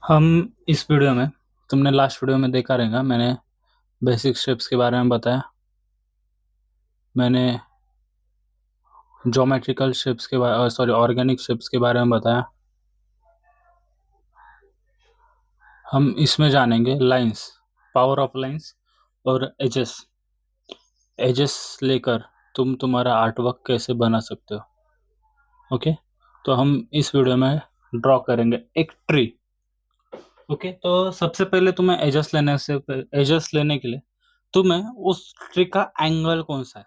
हम इस वीडियो में तुमने लास्ट वीडियो में देखा रहेगा मैंने बेसिक शेप्स के बारे में बताया। मैंने ज्योमेट्रिकल शेप्स के बारे सॉरी ऑर्गेनिक शेप्स के बारे में बताया। हम इसमें जानेंगे लाइंस, पावर ऑफ लाइंस और एजेस। एजेस लेकर तुम तुम्हारा आर्टवर्क कैसे बना सकते हो। ओके, तो हम इस वीडियो में ड्रॉ करेंगे एक ट्री। ओके, तो सबसे पहले तुम्हें एजेस लेने के लिए तुम्हें उस ट्री का एंगल कौन सा है,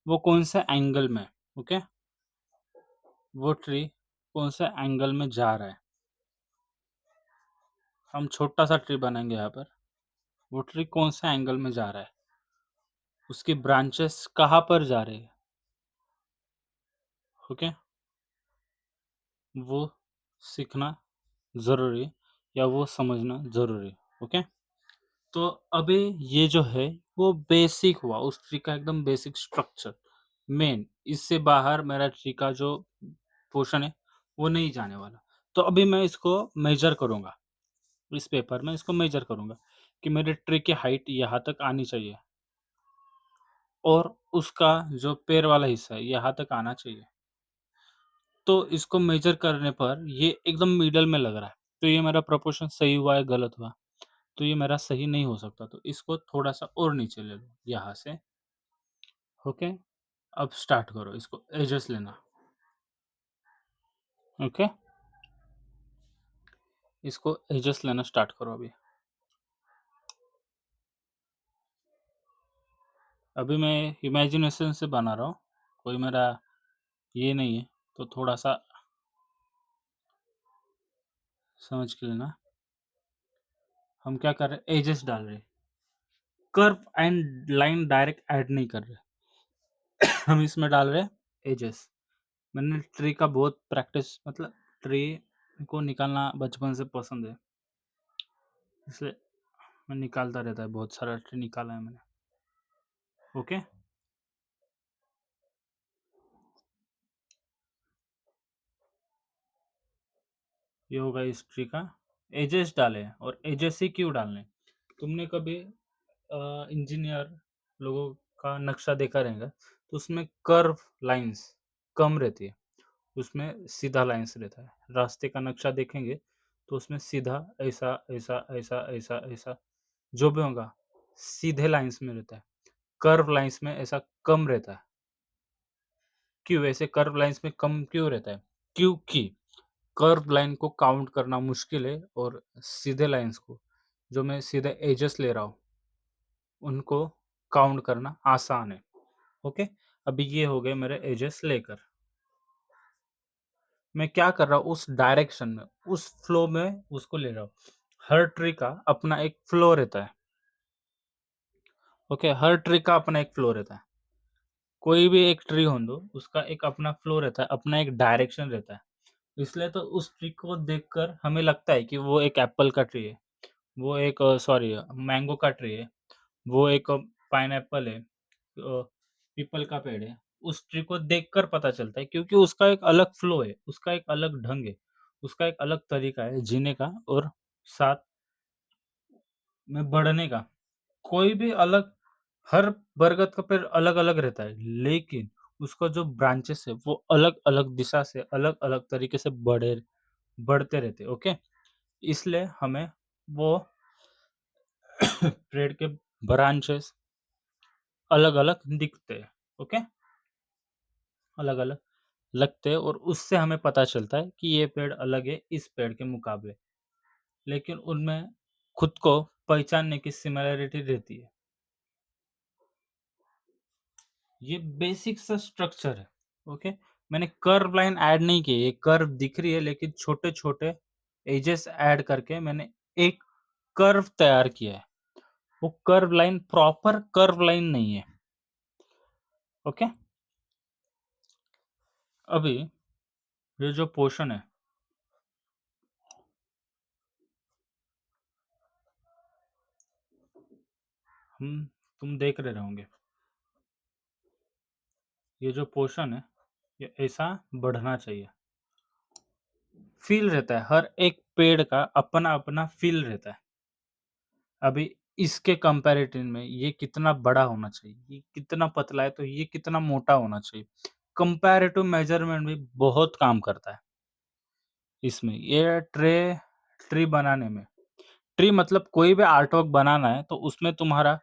वो कौन से एंगल में, ओके, वो ट्री कौन से एंगल में जा रहा है। हम छोटा सा ट्री बनाएंगे यहाँ पर। वो ट्री कौन से एंगल में जा रहा है, उसकी ब्रांचेस कहाँ पर जा रही है, ओके, वो सीखना जरूरी है या वो समझना जरूरी है। ओके, तो अभी ये जो है वो बेसिक हुआ उस ट्री का, एकदम बेसिक स्ट्रक्चर मेन। इससे बाहर मेरा ट्री का जो पोर्शन है वो नहीं जाने वाला। तो अभी मैं इसको मेजर करूंगा, इस पेपर में इसको मेजर करूंगा कि मेरे ट्री की हाइट यहाँ तक आनी चाहिए और उसका जो पैर वाला हिस्सा है यहाँ तक आना चाहिए। तो इसको मेजर करने पर ये एकदम मिडल में लग रहा है, तो ये मेरा प्रोपोर्शन सही हुआ है गलत हुआ, तो ये मेरा सही नहीं हो सकता। तो इसको थोड़ा सा और नीचे ले लो यहाँ से। ओके, अब स्टार्ट करो इसको एजेस लेना। ओके, इसको एजेस लेना स्टार्ट करो अभी। अभी मैं इमेजिनेशन से बना रहा हूँ, कोई मेरा ये नहीं है, तो थोड़ा सा समझ के लेना। हम क्या कर रहे हैं, एजेस डाल रहे हैं, curve and line direct add नहीं कर रहे। हम इसमें डाल रहे हैं एजेस। मैंने ट्री का बहुत प्रैक्टिस, मतलब ट्री को निकालना बचपन से पसंद है, इसलिए मैं निकालता रहता है, बहुत सारा ट्री निकाला है मैंने। ओके, ये होगा इस ट्री का। एजेस डाले, और एजेस ही क्यों डालने, तुमने कभी इंजीनियर लोगों का नक्शा देखा रहेगा, तो उसमें कर्व लाइंस कम रहती है, उसमें सीधा लाइंस रहता है। रास्ते का नक्शा देखेंगे तो उसमें सीधा ऐसा ऐसा ऐसा ऐसा ऐसा जो भी होगा सीधे लाइंस में रहता है, कर्व लाइंस में ऐसा कम रहता है। क्यों ऐसे कर्व लाइंस में कम क्यों रहता है, क्योंकि कर्व लाइन को काउंट करना मुश्किल है और सीधे लाइंस को, जो मैं सीधे एजेस ले रहा हूँ, उनको काउंट करना आसान है। ओके, अभी ये हो गए मेरे एजेस लेकर। मैं क्या कर रहा हूँ, उस डायरेक्शन में, उस फ्लो में उसको ले रहा हूँ। हर ट्री का अपना एक फ्लो रहता है। ओके, हर ट्री का अपना एक फ्लो रहता है। कोई भी एक ट्री हो दो, उसका एक अपना फ्लो रहता है, अपना एक डायरेक्शन रहता है। इसलिए तो उस ट्री को देखकर हमें लगता है कि वो एक एप्पल का ट्री है, वो एक सॉरी मैंगो का ट्री है, वो एक पाइनएप्पल है, पीपल का पेड़ है। उस ट्री को देखकर पता चलता है, क्योंकि उसका एक अलग फ्लो है, उसका एक अलग ढंग है, उसका एक अलग तरीका है जीने का और साथ में बढ़ने का। कोई भी अलग, हर बरगद का पेड़ अलग-अलग रहता है, लेकिन उसका जो ब्रांचेस है वो अलग-अलग दिशा से, अलग-अलग तरीके से बढ़ते रहते हैं। ओके, इसलिए हमें वो पेड़ के ब्रांचेस अलग-अलग दिखते हैं। ओके, अलग-अलग लगते हैं और उससे हमें पता चलता है कि ये पेड़ अलग है इस पेड़ के मुकाबले, लेकिन उनमें खुद को पहचानने की सिमिलैरिटी रहती है। ये बेसिक सा स्ट्रक्चर है। ओके, मैंने कर्व लाइन ऐड नहीं की है, ये कर्व दिख रही है, लेकिन छोटे-छोटे एजेस ऐड करके मैंने एक कर्व तैयार किया है। वो curve line proper curve line नहीं है। ओके, अभी ये जो पोर्शन है, हम तुम देख रहे होंगे, ये जो पोर्शन है ये ऐसा बढ़ना चाहिए। फील रहता है, हर एक पेड़ का अपना-अपना फ़ील रहता है। अभी इसके कंपैरेटिव में ये कितना बड़ा होना चाहिए, ये कितना पतला है तो ये कितना मोटा होना चाहिए। कंपैरेटिव मेज़रमेंट भी बहुत काम करता है इसमें। ये ट्री बनाने में, ट्री मतलब कोई भी आर्ट वर्क बनाना है तो उसमें तुम्हारा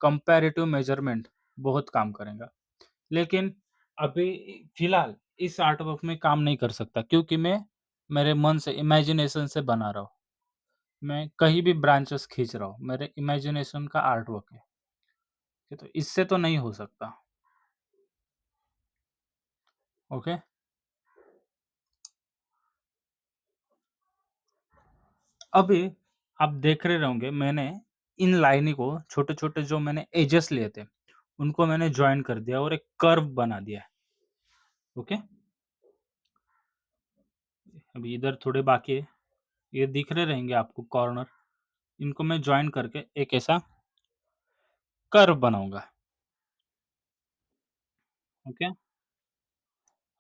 कंपैरेटिव मेज़रमेंट बहुत काम करेगा। लेकिन अभी फ़िलहाल इस आर्ट वर्क में काम नहीं कर सकता क्योंकि मैं मेरे मन से इमेजिनेशन से बना रहा हूँ। मैं कहीं भी ब्रांचेस खींच रहा हूँ, मेरे इमेजिनेशन का आर्ट वर्क है। ये तो इससे तो नहीं हो सकता, ओके? अभी आप देख रहे होंगे मैंने इन लाइनों को छोटे-छोटे जो मैंने एजेस लिए थे, उनको मैंने जॉइन कर दिया और एक कर्व बना दिया है, ओके? अभी इधर थोड़े बाकी है, ये दिख रहे रहेंगे आपको कॉर्नर, इनको मैं जॉइन करके एक ऐसा कर्व बनाऊँगा, ओके?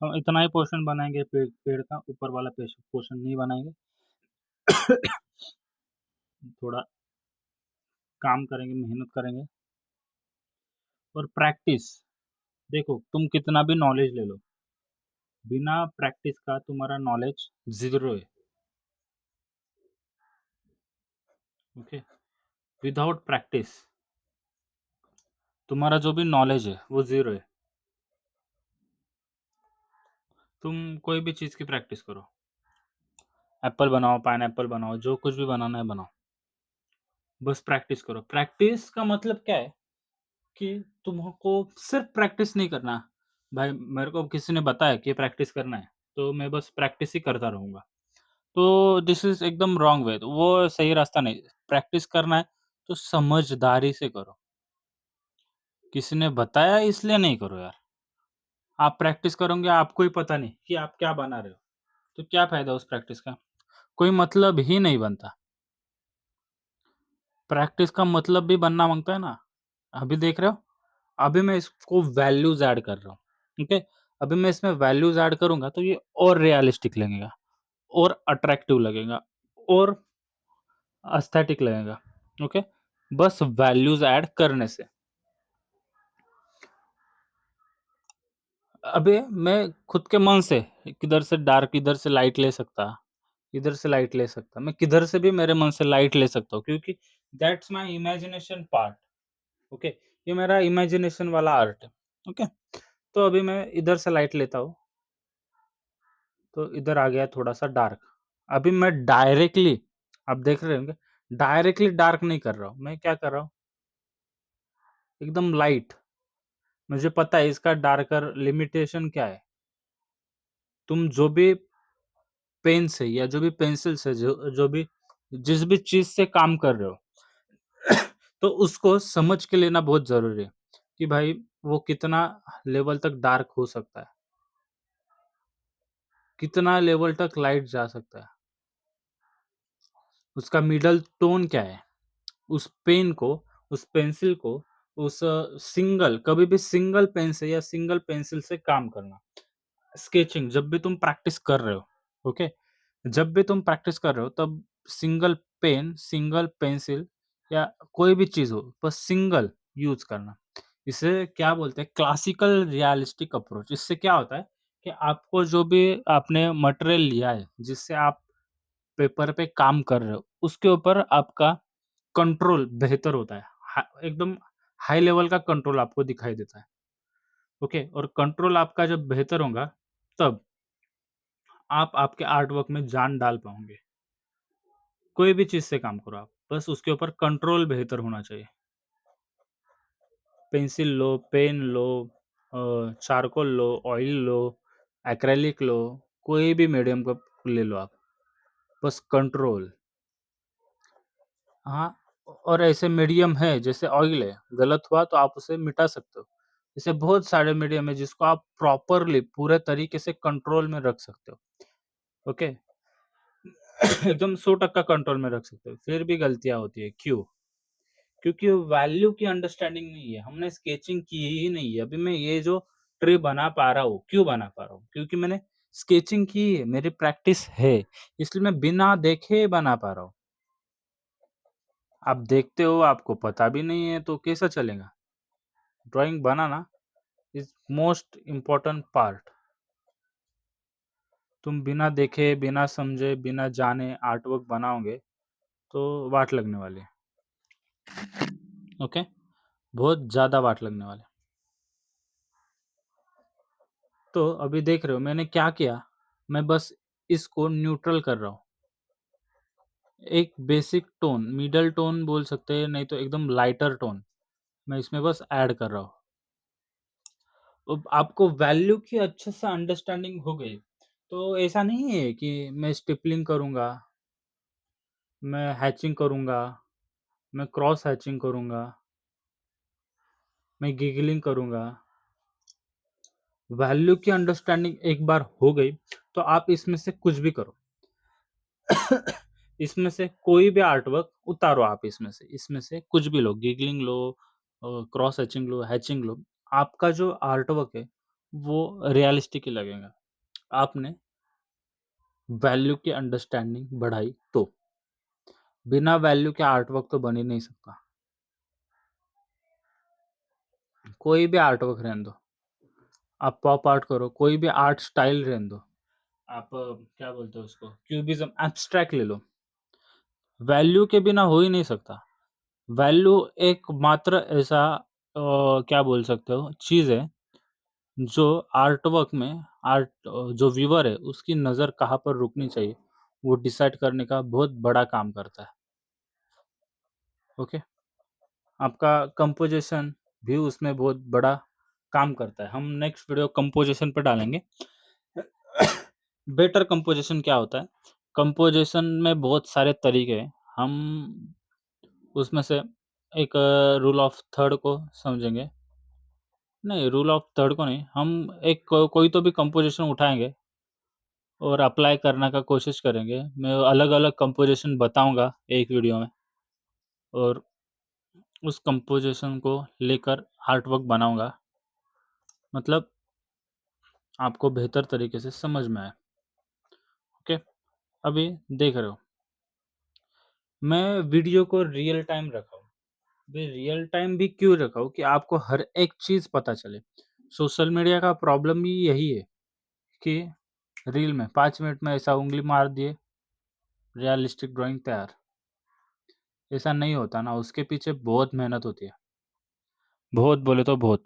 हम इतना ही पोर्शन बनाएँगे पेड़ पेड़ का, ऊपर वाला पोर्शन नहीं बनाएँगे। थोड़ा काम करेंगे, मेहनत करेंगे और प्रैक्टिस देखो तुम कितना भी नॉलेज ले लो, बिना प्रैक्टिस का तुम्हारा नॉलेज ज़ीरो है, ओके? विदाउट प्रैक्टिस तुम्हारा जो भी नॉलेज है, वो ज़ीरो है। तुम कोई भी चीज़ की प्रैक्टिस करो, एप्पल बनाओ, पाइनएप्पल बनाओ, जो कुछ भी बनाना है बनाओ, बस प्रैक्टिस करो। प्रैक्टिस का मतलब क्या है कि तुमको सिर्फ़ प्रैक्टिस नहीं करना, भाई मेरे को किसी ने बताया कि प्रैक्टिस करना है, तो मैं बस प्रैक्टिस ही करता रहूँगा। तो दिस इज़ एकदम रॉन्ग वे, वो सही रास्ता नहीं। प्रैक्टिस करना है, तो समझदारी से करो। किसी ने बताया इसलिए नहीं करो यार। आप प्रैक्टिस करोगे, आपको ही पता नहीं कि आप क्या बना रहे हो, तो क्या फ़ायदा उस प्रैक्टिस का? कोई मतलब ही नहीं बनता। प्रैक्टिस का मतलब भी बनना माँगता है ना। अभी देख रहे हो? अभी मैं इसको वैल्यूज़ ऐड कर रहा हूँ, ठीक है? अभी मैं इसमें वैल्यूज़ ऐड करूँगा तो ये और रियलिस्टिक लगेगा, और अट्रैक्टिव लगेगा, और एस्थेटिक लगेगा, ओके? बस वैल्यूज़ ऐड करने से। अबे मैं खुद के मन से किधर से डार्क, इधर से लाइट ले सकता, इधर से लाइट ले सकता। मैं किधर से भी मेरे मन से लाइट ले सकता हूँ क्योंकि that's my imagination part, okay? ये मेरा इमेजिनेशन वाला आर्ट है, ओके? तो अभी मैं इधर से लाइट लेता हूँ, तो इधर आ गया थोड़ा-सा डार्क। अभी मैं डायरेक्टली, आप देख रहे होंगे, डायरेक्टली डार्क नहीं कर रहा हूँ, मैं क्या कर रहा हूँ, एकदम लाइट। मुझे पता है इसका डार्कर लिमिटेशन क्या है। तुम जो भी पेन से या जो भी पेंसिल से जो जो भी जिस भी चीज़ से काम कर रहे हो, तो उसको समझ के लेना बहुत ज़रूरी है, कि भाई वो कितना लेवल तक डार्क हो सकता है, कितना लेवल तक लाइट जा सकता है, उसका मिडल टोन क्या है, उस पेन को, उस पेंसिल को, उस सिंगल कभी भी सिंगल पेन से या सिंगल पेंसिल से काम करना। स्केचिंग जब भी तुम प्रैक्टिस कर रहे हो, ओके? जब भी तुम प्रैक्टिस कर रहे हो तब सिंगल पेन, सिंगल पेंसिल या कोई भी चीज़ हो, बस सिंगल यूज़ करना। इसे क्या बोलते हैं, क्लासिकल रियलिस्टिक अप्रोच। इससे क्या होता है कि आपको जो भी आपने मटेरियल लिया है, जिससे आप पेपर पे काम कर रहे हो, उसके ऊपर आपका कंट्रोल बेहतर होता है। एकदम हाई लेवल का कंट्रोल आपको दिखाई देता है, ओके? और कंट्रोल आपका जब बेहतर होगा, तब आप आपके आर्ट वर्क में जान डाल पाओगे। कोई भी चीज़ से काम करो आप, बस उसके ऊपर कंट्रोल बेहतर होना चाहिए। पेंसिल लो, पेन लो, चारकोल लो, ऑयल लो, एक्रेलिक लो, कोई भी मीडियम का ले लो आप, बस कंट्रोल। हाँ, और ऐसे मीडियम है जैसे ऑयल है, गलत हुआ तो आप उसे मिटा सकते हो। ऐसे बहुत सारे मीडियम है जिसको आप प्रॉपरली पूरे तरीके से कंट्रोल में रख सकते हो, ओके? एकदम 100% कंट्रोल में रख सकते हो, फिर भी गलतियाँ होती है, क्यों? क्योंकि वैल्यू की अंडरस्टैंडिंग नहीं है, हमने स्केचिंग की ही नहीं है। अभी मैं ये जो ट्री बना पा रहा हूँ, क्यों बना पा रहा हूँ? क्योंकि मैंने स्केचिंग की है, मेरी प्रैक्टिस है, इसलिए मैं बिना देखे बना पा रहा हूँ। आप देखते हो, आपको पता भी नहीं है तो कैसा चलेगा? Drawing banana is most important part. तुम बिना देखे, बिना समझे, बिना जाने आर्ट वर्क बनाओगे तो वाट लगने वाली है, ओके? बहुत ज़्यादा वाट लगने वाली है। तो अभी देख रहे हो मैंने क्या किया? मैं बस इसको न्यूट्रल कर रहा हूँ। एक बेसिक टोन, मिडल टोन बोल सकते हैं, नहीं तो एकदम लाइटर टोन, मैं इसमें बस ऐड कर रहा हूँ। अब आपको वैल्यू की अच्छे से अंडरस्टैंडिंग हो गई, तो ऐसा नहीं है कि मैं स्टिपलिंग करूँगा, मैं हैचिंग करूँगा, मैं क्रॉस हैचिंग करूँगा, मैं गिगलिंग करूँगा। वैल्यू की अंडरस्टैंडिंग एक बार हो गई, तो आप इसमें से कुछ भी करो। इसमें से कोई भी आर्टवर्क उतारो आप इसमें से कुछ भी लो, गिगलिंग लो, क्रॉस हैचिंग लो, हैचिंग लो। आपका जो आर्टवर्क है, वो रियलिस्टिक ही लगेगा। आपने वैल्यू की अंडरस्टैंडिंग बढ़ाई तो। बिना वैल्यू के आर्टवर्क तो बन ही नहीं सकता। कोई भी आर्टवर्क रहने दो, आप पॉप आर्ट करो, कोई भी आर्ट स्टाइल रहने दो। आप क्या बोलते हो उसको, क्यूबिज़्म, एब्स्ट्रैक्ट ले लो। वैल्यू के बिना हो ही नहीं सकता। वैल्यू एकमात्र ऐसा क्या बोल सकते हो चीज़ है, जो आर्टवर्क में जो व्यूअर है उसकी नज़र कहाँ पर रुकनी चाहिए, वो डिसाइड करने का बहुत बड़ा काम करता है। ओके? आपका कंपोज़िशन भी उसमें बहुत बड़ा काम करता है। हम नेक्स्ट वीडियो कंपोज़िशन पे डालेंगे। बेटर कंपोज़िशन क्या होता है? कंपोज़िशन में बहुत सारे तरीके हैं। हम उसमें से एक रूल ऑफ थर्ड को समझेंगे। नहीं, रूल ऑफ थर्ड को नहीं, हम एक कोई तो भी कंपोज़िशन उठाएँगे और अप्लाई करने का कोशिश करेंगे। मैं अलग-अलग कंपोज़िशन बताऊँगा एक वीडियो में और उस कंपोज़िशन को लेकर आर्ट वर्क बनाऊँगा। मतलब आपको बेहतर तरीके से समझ में आए। ओके? अभी देख रहे हो, मैं वीडियो को रियल टाइम रखा हूँ। मैं रियल टाइम भी क्यों रखा हूँ कि आपको हर एक चीज़ पता चले। सोशल मीडिया का प्रॉब्लम ही यही है कि रील में 5 मिनट में ऐसा उँगली मार दिए, रियलिस्टिक ड्राइंग तैयार। ऐसा नहीं होता ना, उसके पीछे बहुत मेहनत होती है। बहुत बोले तो बहुत।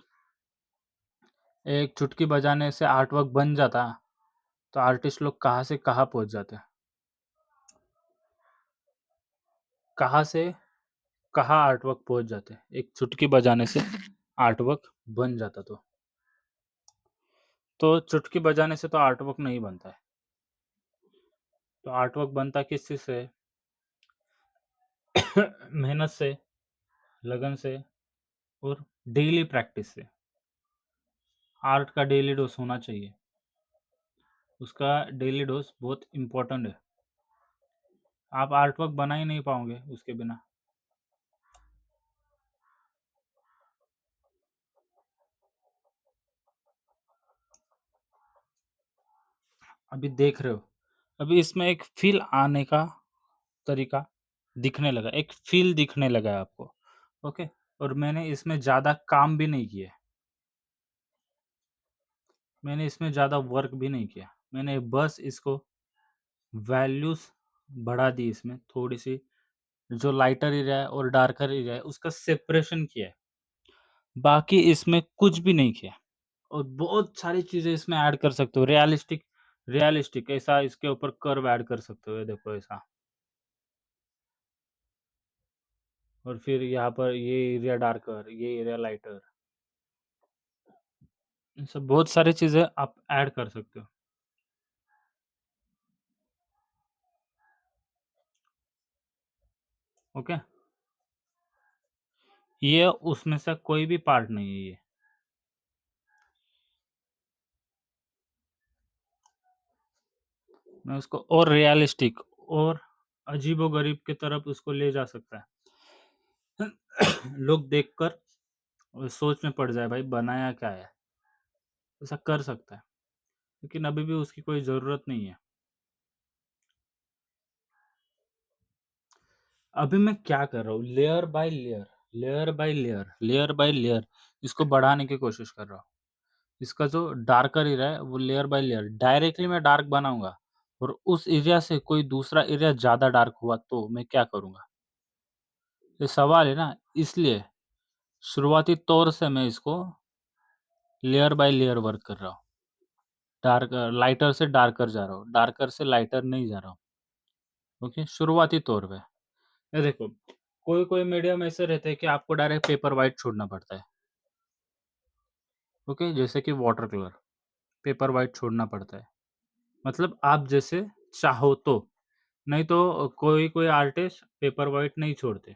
एक चुटकी बजाने से आर्ट वर्क बन जाता, तो आर्टिस्ट लोग कहाँ से कहाँ पहुँच जाते। कहाँ से कहाँ आर्ट वर्क पहुँच जाते। एक चुटकी बजाने से आर्ट वर्क बन जाता तो। तो चुटकी बजाने से तो आर्ट वर्क नहीं बनता है। तो आर्ट वर्क बनता किस चीज़ से? मेहनत से, लगन से और डेली प्रैक्टिस से। आर्ट का डेली डोज़ होना चाहिए। उसका डेली डोज़ बहुत इम्पोर्टेंट है। आप आर्ट वर्क बना ही नहीं पाओगे उसके बिना। अभी देख रहे हो, अभी इसमें एक फ़ील आने का तरीका दिखने लगा, एक फ़ील दिखने लगा है आपको, ओके? और मैंने इसमें ज़्यादा काम भी नहीं किया है। मैंने इसमें ज़्यादा वर्क भी नहीं किया। मैंने बस इसको वैल्यूज़ बढ़ा दी इसमें थोड़ी-सी, जो लाइटर एरिया है और डार्कर एरिया है उसका सेपरेशन किया है। बाकी इसमें कुछ भी नहीं किया और बहुत सारी चीज़ें इसमें ऐड कर सकते हो। रियलिस्टिक रियलिस्टिक ऐसा इसके ऊपर कर्व ऐड कर सकते हो, ये देखो ऐसा। और फिर यहाँ पर ये एरिया डार्कर, ये एरिया लाइटर, इन सब बहुत सारी चीज़ें आप ऐड कर सकते हो। ओके? ये उसमें से कोई भी पार्ट नहीं है ये। मैं उसको और रियलिस्टिक और अजीबो-गरीब की तरफ उसको ले जा सकता है। लोग देखकर सोच में पड़ जाए भाई बनाया क्या है? ऐसा कर सकता है। लेकिन अभी भी उसकी कोई ज़रूरत नहीं है। अभी मैं क्या कर रहा हूँ, layer by layer, layer by layer इसको बढ़ाने की कोशिश कर रहा हूँ। इसका जो डार्कर एरिया है वो लेयर बाय लेयर डायरेक्टली मैं डार्क बनाऊँगा और उस एरिया से कोई दूसरा एरिया ज़्यादा डार्क हुआ तो मैं क्या करूँगा? ये सवाल है ना, इसलिए शुरुआती तौर से मैं इसको लेयर बाय लेयर वर्क कर रहा हूँ। लाइटर से डार्कर जा रहा हूँ, डार्कर से लाइटर नहीं जा रहा हूँ। ओके, शुरुआती तौर पे। ये देखो, कोई-कोई मीडियम ऐसे रहते हैं कि आपको डायरेक्ट पेपर व्हाइट छोड़ना पड़ता है। ओके, जैसे कि वाटर कलर, पेपर व्हाइट छोड़ना पड़ता है। मतलब आप जैसे चाहो तो, नहीं तो कोई-कोई आर्टिस्ट पेपर व्हाइट नहीं छोड़ते,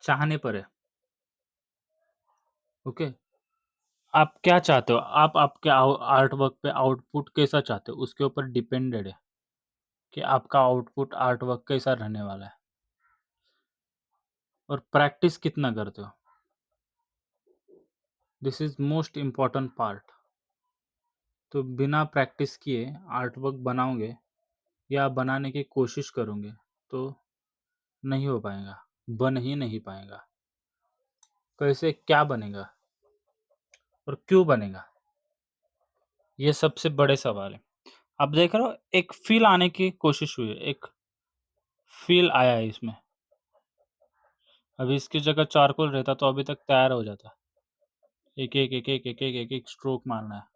चाहने पर है। ओके, आप क्या चाहते हो? आप आपके आर्ट वर्क पे आउटपुट कैसा चाहते हो? उसके ऊपर डिपेंडेड है कि आपका आउटपुट आर्ट वर्क कैसा रहने वाला है और प्रैक्टिस कितना करते हो। This is most important part. तो बिना प्रैक्टिस किए आर्ट वर्क बनाओगे या बनाने की कोशिश करोगे, तो नहीं हो पाएगा, बन ही नहीं पाएगा। कैसे क्या बनेगा और क्यों बनेगा? ये सबसे बड़े सवाल है। आप देख रहे हो एक फ़ील आने की कोशिश हुई है, एक फ़ील आया है इसमें। अभी इसकी जगह चारकोल रहता तो अभी तक तैयार हो जाता। एक-एक, एक-एक, एक-एक, एक-एक स्ट्रोक मारना है।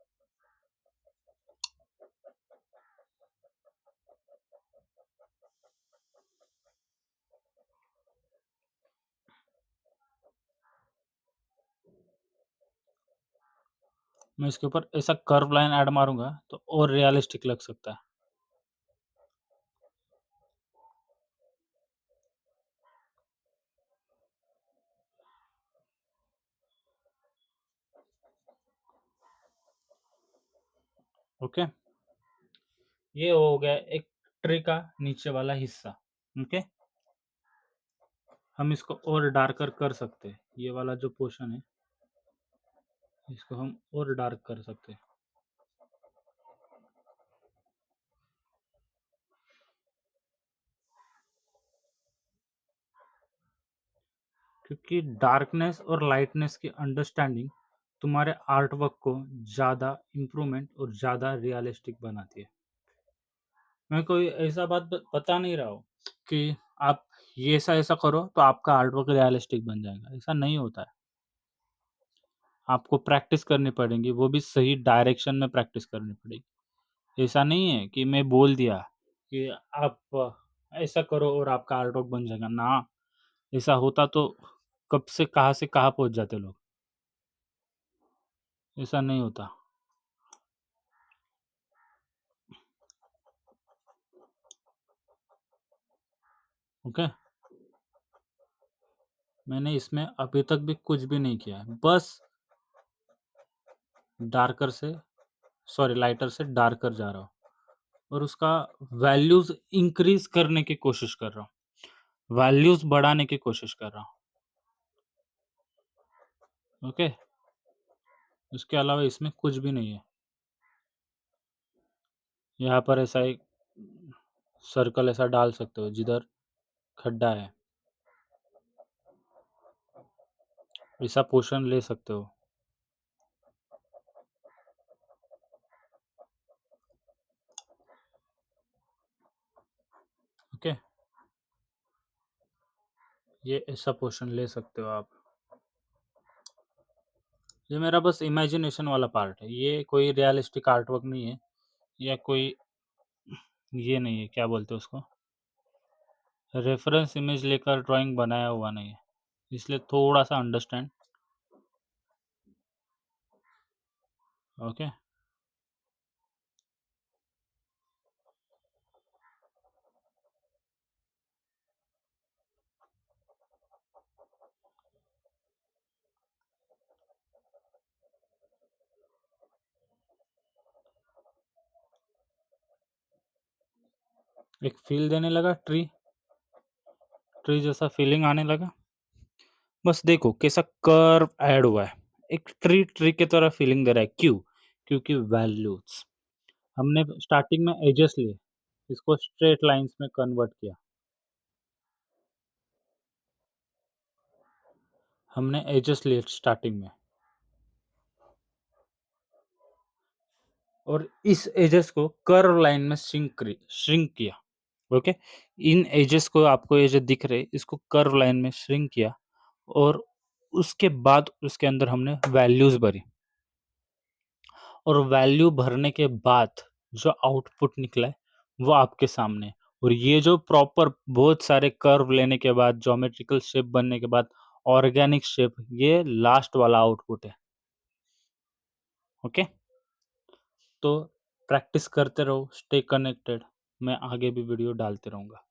मैं इसके ऊपर ऐसा कर्व लाइन ऐड मारूँगा तो और रियलिस्टिक लग सकता है। ओके? ये हो गया एक ट्री का नीचे वाला हिस्सा। ओके? हम इसको और डार्कर कर सकते हैं। ये वाला जो पोर्शन है, इसको हम और डार्क कर सकते हैं। क्योंकि डार्कनेस और लाइटनेस की अंडरस्टैंडिंग तुम्हारे आर्ट वर्क को ज़्यादा इम्प्रूवमेंट और ज़्यादा रियलिस्टिक बनाती है। मैं कोई ऐसा बात बता नहीं रहा हूँ कि आप ये ऐसा-ऐसा करो तो आपका आर्ट वर्क रियलिस्टिक बन जाएगा, ऐसा नहीं होता है। आपको प्रैक्टिस करनी पड़ेगी, वो भी सही डायरेक्शन में प्रैक्टिस करनी पड़ेगी। ऐसा नहीं है कि मैं बोल दिया कि आप ऐसा करो और आपका आर्ट वर्क बन जाएगा, ना, ऐसा होता तो कब से कहाँ पहुँच जाते लोग। ऐसा नहीं होता। ओके? मैंने इसमें अभी तक भी कुछ भी नहीं किया है। बस डार्कर से लाइटर से डार्कर जा रहा हूँ और उसका वैल्यूज़ इंक्रीज़ करने की कोशिश कर रहा हूँ। वैल्यूज़ बढ़ाने की कोशिश कर रहा हूँ। ओके? उसके अलावा इसमें कुछ भी नहीं है। यहाँ पर ऐसा एक सर्कल ऐसा डाल सकते हो जिधर खड्डा है। ऐसा पोर्शन ले सकते हो। ओके? ये ऐसा पोर्शन ले सकते हो आप। ये मेरा बस इमेजिनेशन वाला पार्ट है। ये कोई रियलिस्टिक आर्ट वर्क नहीं है या कोई ये नहीं है, क्या बोलते हैं उसको? रेफ़रेंस इमेज लेकर ड्राइंग बनाया हुआ नहीं है। इसलिए थोड़ा-सा अंडरस्टैंड। ओके? एक फ़ील देने लगा ट्री जैसा फ़ीलिंग आने लगा। बस देखो कैसा कर्व ऐड हुआ है। एक ट्री की तरह फ़ीलिंग दे रहा है, क्यों? क्योंकि वैल्यूज़ हमने स्टार्टिंग में एजेस लिए, इसको स्ट्रेट लाइन्स में कन्वर्ट किया। हमने एजेस लिए स्टार्टिंग में और इस एजेस को कर्व लाइन में श्रिंक किया, ओके? इन एजेस को आपको ये जो दिख रहे हैं, इसको कर्व लाइन में श्रिंक किया और उसके बाद उसके अंदर हमने वैल्यूज़ भरी और वैल्यू भरने के बाद जो आउटपुट निकला है, वो आपके सामने है और ये जो प्रॉपर बहुत सारे कर्व लेने के बाद, ज्योमेट्रिकल शेप बनने के बाद, ऑर्गेनिक शेप, ये लास्ट वाला आउटपुट है, ओके? तो प्रैक्टिस करते रहो, स्टे कनेक्टेड, मैं आगे भी वीडियो डालते रहूँगा।